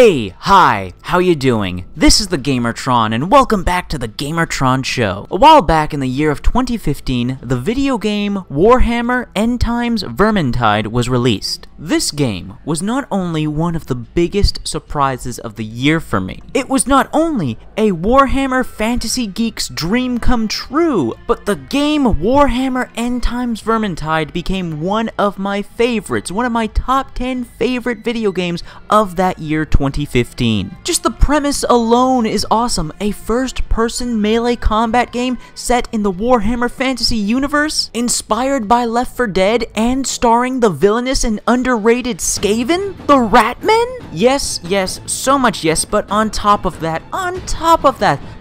Hey, hi, how you doing? This is the Gamertron, and welcome back to the Gamertron Show. A while back in the year of 2015, the video game Warhammer End Times Vermintide was released. This game was not only one of the biggest surprises of the year for me, it was not only a Warhammer fantasy geek's dream come true, but the game Warhammer End Times Vermintide became one of my favorites, one of my top 10 favorite video games of that year 2015. Just the premise alone is awesome. A first-person melee combat game set in the Warhammer fantasy universe, inspired by Left 4 Dead and starring the villainous and underrated Skaven, the Ratmen? Yes, so much yes, but on top of that,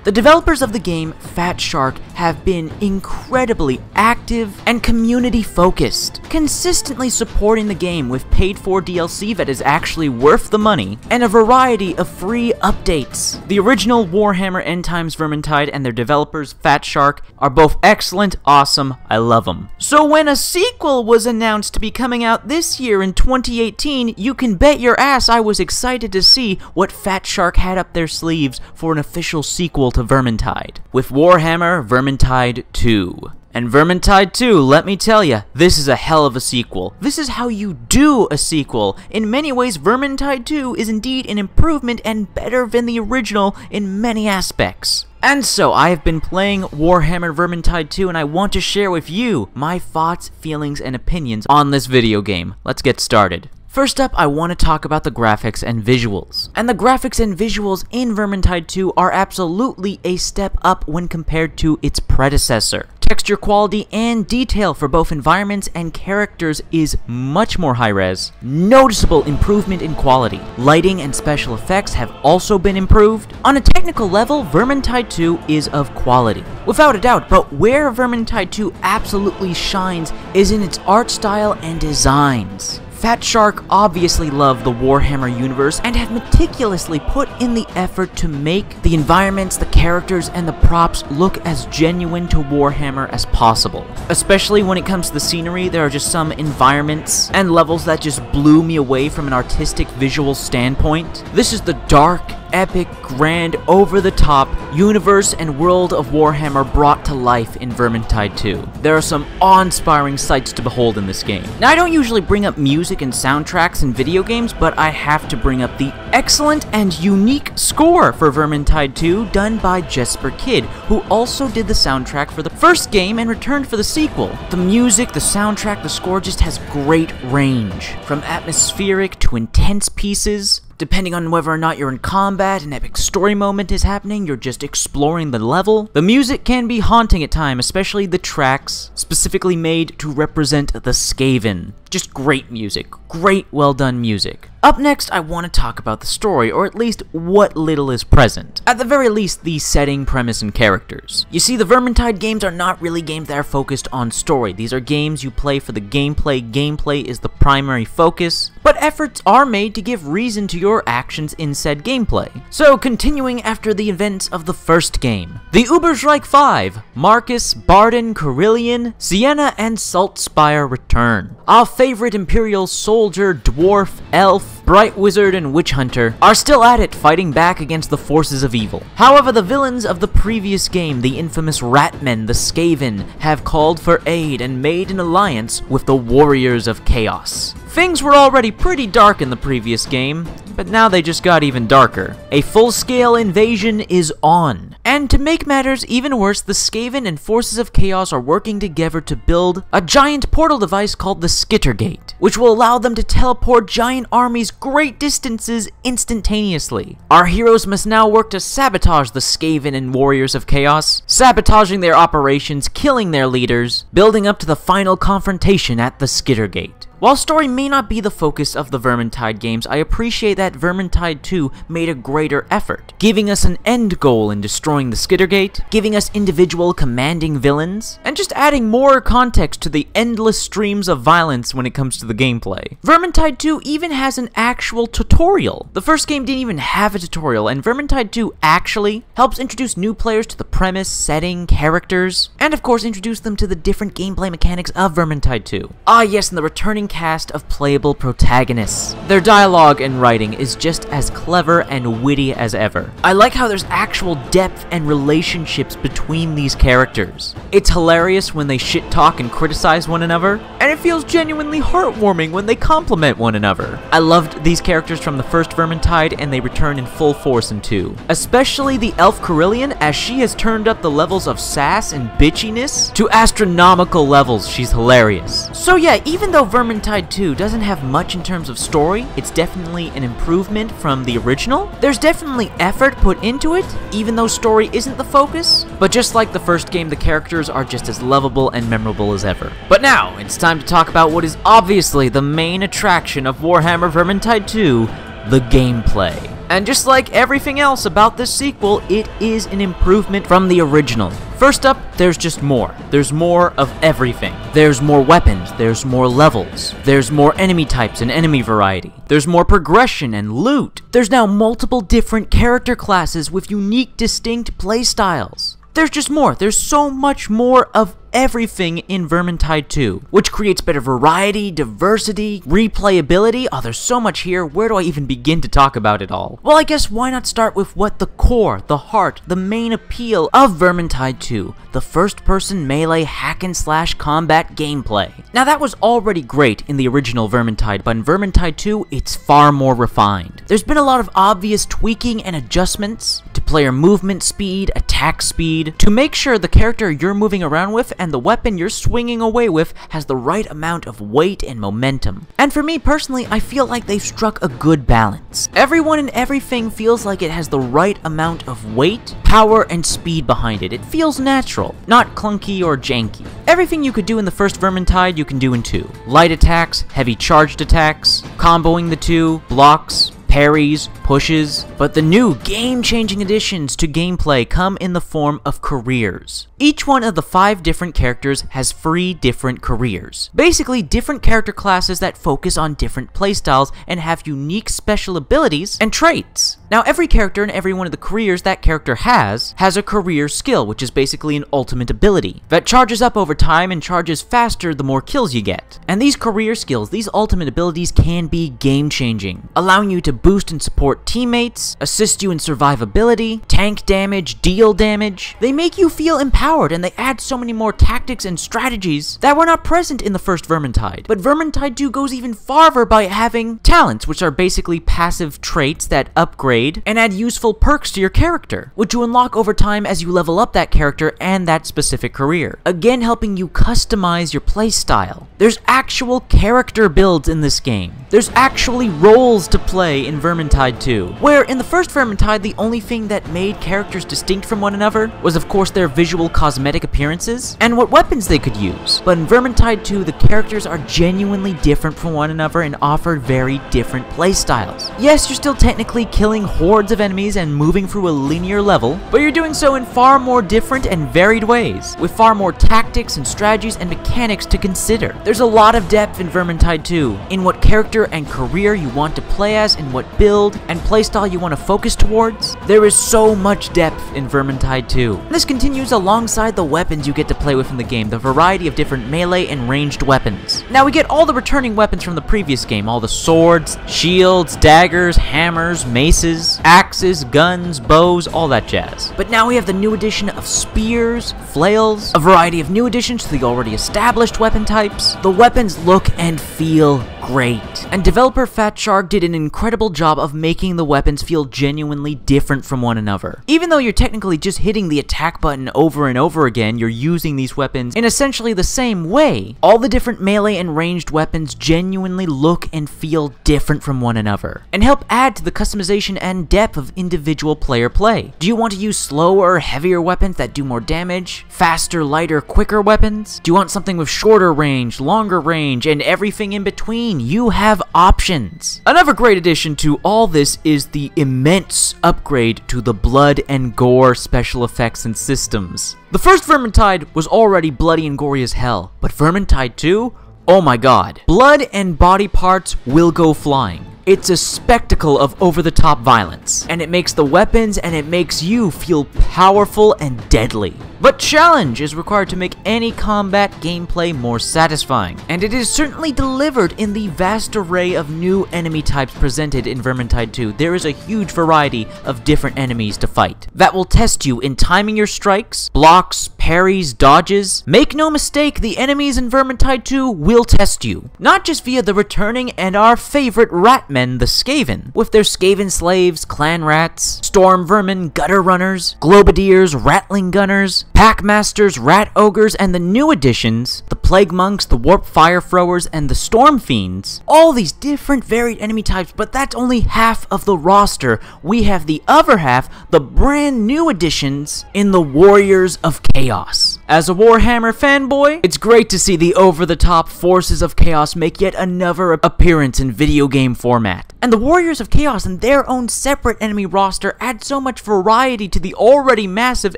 the developers of the game, Fat Shark, have been incredibly active and community-focused, consistently supporting the game with paid-for DLC that is actually worth the money, and a variety of free updates. The original Warhammer End Times Vermintide and their developers, Fat Shark, are both excellent, awesome, I love them. So when a sequel was announced to be coming out this year in 2018, you can bet your ass I was excited to see what Fat Shark had up their sleeves for an official sequel to Vermintide, with Warhammer Vermintide 2. And Vermintide 2, let me tell ya, this is a hell of a sequel. This is how you do a sequel. In many ways, Vermintide 2 is indeed an improvement and better than the original in many aspects. And so, I have been playing Warhammer Vermintide 2, and I want to share with you my thoughts, feelings, and opinions on this video game. Let's get started. First up, I want to talk about the graphics and visuals. And the graphics and visuals in Vermintide 2 are absolutely a step up when compared to its predecessor. Texture quality and detail for both environments and characters is much more high-res. Noticeable improvement in quality. Lighting and special effects have also been improved. On a technical level, Vermintide 2 is of quality, without a doubt, but where Vermintide 2 absolutely shines is in its art style and designs. Fat Shark obviously love the Warhammer universe and have meticulously put in the effort to make the environments, the characters, and the props look as genuine to Warhammer as possible. Especially when it comes to the scenery, there are just some environments and levels that just blew me away from an artistic visual standpoint. This is the dark, epic, grand, over-the-top universe and world of Warhammer brought to life in Vermintide 2. There are some awe-inspiring sights to behold in this game. Now, I don't usually bring up music and soundtracks in video games, but I have to bring up the excellent and unique score for Vermintide 2 done by Jesper Kyd, who also did the soundtrack for the first game and returned for the sequel. The music, the soundtrack, the score just has great range, from atmospheric to intense pieces. Depending on whether or not you're in combat, an epic story moment is happening, you're just exploring the level. The music can be haunting at times, especially the tracks specifically made to represent the Skaven. Just great music. Great, well done music. Up next, I want to talk about the story, or at least what little is present. At the very least, the setting, premise, and characters. You see, the Vermintide games are not really games that are focused on story. These are games you play for the gameplay. Gameplay is the primary focus, but efforts are made to give reason to your actions in said gameplay. So, continuing after the events of the first game. The Uberschreik 5, Marcus, Barden, Carillion, Sienna, and Saltspire return. Our favorite Imperial soldier, dwarf, elf, bright wizard, and witch hunter are still at it, fighting back against the forces of evil. However, the villains of the previous game, the infamous Ratmen, the Skaven, have called for aid and made an alliance with the Warriors of Chaos. Things were already pretty dark in the previous game, but now they just got even darker. A full-scale invasion is on. And to make matters even worse, the Skaven and Forces of Chaos are working together to build a giant portal device called the Skittergate, which will allow them to teleport giant armies great distances instantaneously. Our heroes must now work to sabotage the Skaven and Warriors of Chaos, sabotaging their operations, killing their leaders, building up to the final confrontation at the Skittergate. While story may not be the focus of the Vermintide games, I appreciate that Vermintide 2 made a greater effort, giving us an end goal in destroying the Skittergate, giving us individual commanding villains, and just adding more context to the endless streams of violence when it comes to the gameplay. Vermintide 2 even has an actual tutorial. The first game didn't even have a tutorial, and Vermintide 2 actually helps introduce new players to the premise, setting, characters, and of course introduce them to the different gameplay mechanics of Vermintide 2. Ah yes, and the returning amazing cast of playable protagonists. Their dialogue and writing is just as clever and witty as ever. I like how there's actual depth and relationships between these characters. It's hilarious when they shit talk and criticize one another, and it feels genuinely heartwarming when they compliment one another. I loved these characters from the first Vermintide, and they return in full force in 2. Especially the elf Carillion, as she has turned up the levels of sass and bitchiness to astronomical levels. She's hilarious. So yeah, even though Vermintide 2 doesn't have much in terms of story, it's definitely an improvement from the original. There's definitely effort put into it, even though story isn't the focus. But just like the first game, the characters are just as lovable and memorable as ever. But now, it's time to talk about what is obviously the main attraction of Warhammer Vermintide 2, the gameplay. And just like everything else about this sequel, it is an improvement from the original. First up, there's just more. There's more of everything. There's more weapons, there's more levels, there's more enemy types and enemy variety, there's more progression and loot. There's now multiple different character classes with unique, distinct playstyles. There's just more. There's so much more of everything in Vermintide 2, which creates better variety, diversity, replayability. Oh, there's so much here. Where do I even begin to talk about it all? Well, I guess why not start with what the core, the heart, the main appeal of Vermintide 2, the first-person melee hack-and-slash combat gameplay. Now, that was already great in the original Vermintide, but in Vermintide 2, it's far more refined. There's been a lot of obvious tweaking and adjustments to player movement speed, attack speed, to make sure the character you're moving around with and the weapon you're swinging away with has the right amount of weight and momentum. And for me personally, I feel like they've struck a good balance. Everyone and everything feels like it has the right amount of weight, power, and speed behind it. It feels natural, not clunky or janky. Everything you could do in the first Vermintide, you can do in 2. Light attacks, heavy charged attacks, comboing the 2, blocks, parries, pushes, but the new game-changing additions to gameplay come in the form of careers. Each one of the 5 different characters has 3 different careers. Basically, different character classes that focus on different playstyles and have unique special abilities and traits. Now, every character and every one of the careers that character has a career skill, which is basically an ultimate ability that charges up over time and charges faster the more kills you get. And these career skills, these ultimate abilities, can be game-changing, allowing you to boost and support teammates, assist you in survivability, tank damage, deal damage. They make you feel empowered, and they add so many more tactics and strategies that were not present in the first Vermintide. But Vermintide 2 goes even farther by having talents, which are basically passive traits that upgrade and add useful perks to your character, which you unlock over time as you level up that character and that specific career, again helping you customize your playstyle. There's actual character builds in this game. There's actually roles to play in Vermintide 2, where in the first Vermintide, the only thing that made characters distinct from one another was of course their visual cosmetic appearances and what weapons they could use. But in Vermintide 2, the characters are genuinely different from one another and offer very different playstyles. Yes, you're still technically killing hordes of enemies and moving through a linear level, but you're doing so in far more different and varied ways, with far more tactics and strategies and mechanics to consider. There's a lot of depth in Vermintide 2, in what character and career you want to play as, and what build and playstyle you want to focus towards. There is so much depth in Vermintide 2. This continues alongside the weapons you get to play with in the game, the variety of different melee and ranged weapons. Now we get all the returning weapons from the previous game, all the swords, shields, daggers, hammers, maces, axes, guns, bows, all that jazz. But now we have the new addition of spears, flails, a variety of new additions to the already established weapon types. The weapons look and feel great. And developer Fat Shark did an incredible job of making the weapons feel genuinely different from one another. Even though you're technically just hitting the attack button over and over again, you're using these weapons in essentially the same way. All the different melee and ranged weapons genuinely look and feel different from one another, and help add to the customization and depth of individual player play. Do you want to use slower, heavier weapons that do more damage? Faster, lighter, quicker weapons? Do you want something with shorter range, longer range, and everything in between? You have options. Another great addition to all this is the immense upgrade to the blood and gore special effects and systems. The first Vermintide was already bloody and gory as hell, but Vermintide 2? Oh my god. Blood and body parts will go flying. It's a spectacle of over-the-top violence, and it makes the weapons and it makes you feel powerful and deadly. But challenge is required to make any combat gameplay more satisfying, and it is certainly delivered in the vast array of new enemy types presented in Vermintide 2. There is a huge variety of different enemies to fight that will test you in timing your strikes, blocks, parries, dodges. Make no mistake, the enemies in Vermintide 2 will test you, not just via the returning and our favorite ratmen, the Skaven, with their Skaven slaves, clan rats, storm vermin, gutter runners, globadiers, rattling gunners, packmasters, rat ogres, and the new additions, the plague monks, the warp fire throwers, and the storm fiends. All these different varied enemy types, but that's only half of the roster. We have the other half, the brand new additions in the Warriors of Chaos. As a Warhammer fanboy, it's great to see the over-the-top forces of Chaos make yet another appearance in video game format. And the Warriors of Chaos and their own separate enemy roster add so much variety to the already massive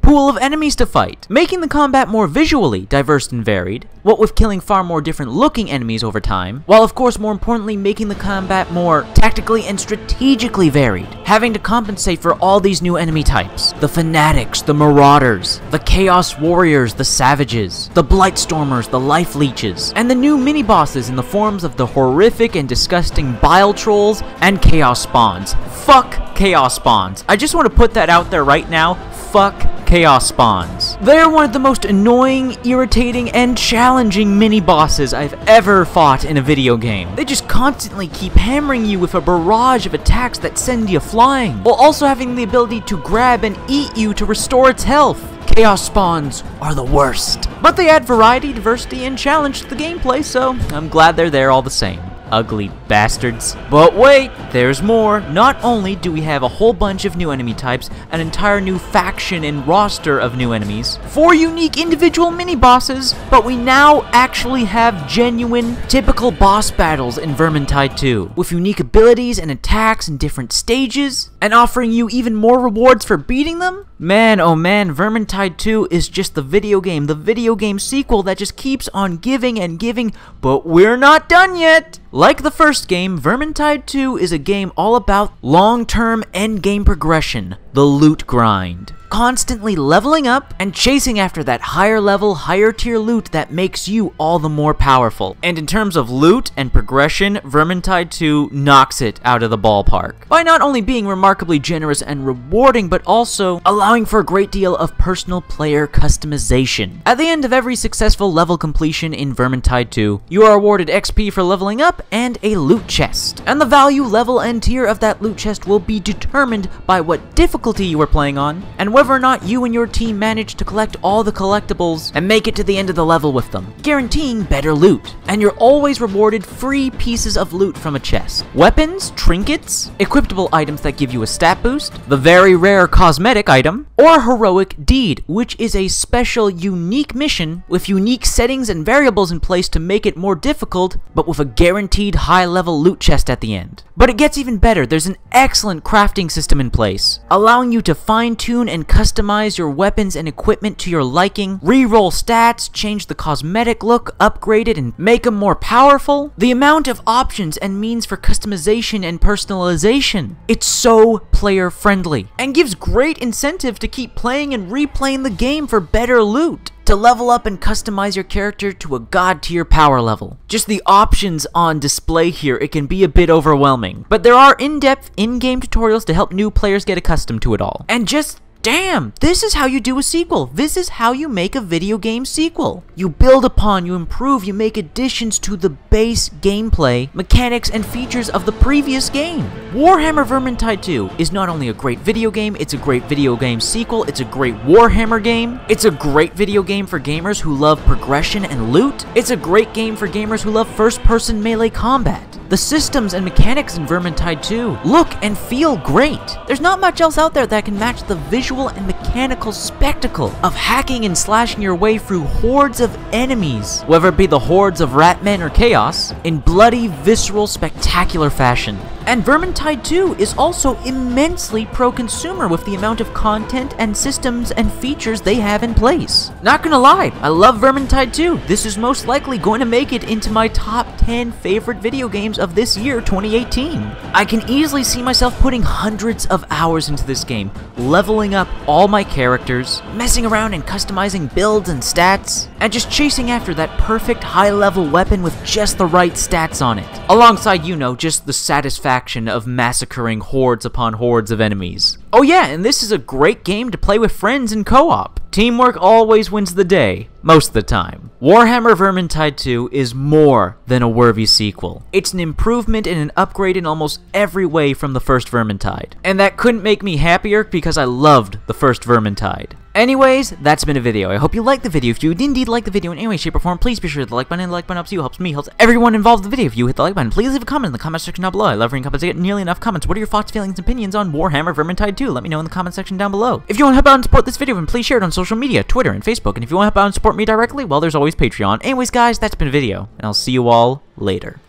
pool of enemies to fight, making the combat more visually diverse and varied, what with killing far more different looking enemies over time, while of course more importantly making the combat more tactically and strategically varied, having to compensate for all these new enemy types. The Fanatics, the Marauders, the Chaos Warriors, the Savages, the Blightstormers, the Life Leeches, and the new mini-bosses in the forms of the horrific and disgusting Bile Trolls and Chaos Spawns. Fuck Chaos Spawns. I just want to put that out there right now. Fuck Chaos Spawns. They're one of the most annoying, irritating, and challenging mini-bosses I've ever fought in a video game. They just constantly keep hammering you with a barrage of attacks that send you flying, while also having the ability to grab and eat you to restore its health. Chaos Spawns are the worst. But they add variety, diversity, and challenge to the gameplay, so I'm glad they're there all the same. Ugly bastards. But wait, there's more. Not only do we have a whole bunch of new enemy types, an entire new faction and roster of new enemies, 4 unique individual mini-bosses, but we now actually have genuine, typical boss battles in Vermintide 2, with unique abilities and attacks in different stages, and offering you even more rewards for beating them? Man, oh man, Vermintide 2 is just the video game sequel that just keeps on giving and giving, but we're not done yet! Like the first game, Vermintide 2 is a game all about long-term endgame progression, the loot grind. Constantly leveling up and chasing after that higher level, higher tier loot that makes you all the more powerful. And in terms of loot and progression, Vermintide 2 knocks it out of the ballpark, by not only being remarkably generous and rewarding, but also allowing for a great deal of personal player customization. At the end of every successful level completion in Vermintide 2, you are awarded XP for leveling up and a loot chest. And the value, level, and tier of that loot chest will be determined by what difficulty you are playing on, and whether or not you and your team manage to collect all the collectibles and make it to the end of the level with them, guaranteeing better loot. And you're always rewarded free pieces of loot from a chest. Weapons, trinkets, equipable items that give you a stat boost, the very rare cosmetic item, or a heroic deed, which is a special, unique mission with unique settings and variables in place to make it more difficult, but with a guaranteed high-level loot chest at the end. But it gets even better. There's an excellent crafting system in place, allowing you to fine-tune and customize your weapons and equipment to your liking, re-roll stats, change the cosmetic look, upgrade it, and make them more powerful. The amount of options and means for customization and personalization. It's so player-friendly, and gives great incentive to keep playing and replaying the game for better loot, to level up and customize your character to a god tier power level. Just the options on display here, it can be a bit overwhelming, but there are in-depth in-game tutorials to help new players get accustomed to it all. And just damn, this is how you do a sequel. This is how you make a video game sequel. You build upon, you improve, you make additions to the base gameplay, mechanics, and features of the previous game. Warhammer Vermintide 2 is not only a great video game, it's a great video game sequel, it's a great Warhammer game, it's a great video game for gamers who love progression and loot, it's a great game for gamers who love first-person melee combat. The systems and mechanics in Vermintide 2 look and feel great. There's not much else out there that can match the visual and mechanical spectacle of hacking and slashing your way through hordes of enemies, whether it be the hordes of ratmen or chaos, in bloody, visceral, spectacular fashion. And Vermintide 2 is also immensely pro-consumer with the amount of content and systems and features they have in place. Not gonna lie, I love Vermintide 2. This is most likely going to make it into my top 10 favorite video games of this year, 2018. I can easily see myself putting hundreds of hours into this game, leveling up all my characters, messing around and customizing builds and stats, and just chasing after that perfect high-level weapon with just the right stats on it. Alongside, you know, just the satisfaction of massacring hordes upon hordes of enemies. Oh yeah, and this is a great game to play with friends in co-op. Teamwork always wins the day, most of the time. Warhammer Vermintide 2 is more than a worthy sequel. It's an improvement and an upgrade in almost every way from the first Vermintide. And that couldn't make me happier because I loved the first Vermintide. Anyways, that's been a video. I hope you liked the video. If you did indeed like the video in any way, shape, or form, please be sure to hit the like button. The like button helps you, helps me, helps everyone involved in the video. If you hit the like button, please leave a comment in the comment section down below. I love reading comments. I get nearly enough comments. What are your thoughts, feelings, and opinions on Warhammer Vermintide 2? Let me know in the comment section down below. If you want to help out and support this video, then please share it on social media, Twitter, and Facebook. And if you want to help out and support me directly, well, there's always Patreon. Anyways, guys, that's been a video, and I'll see you all later.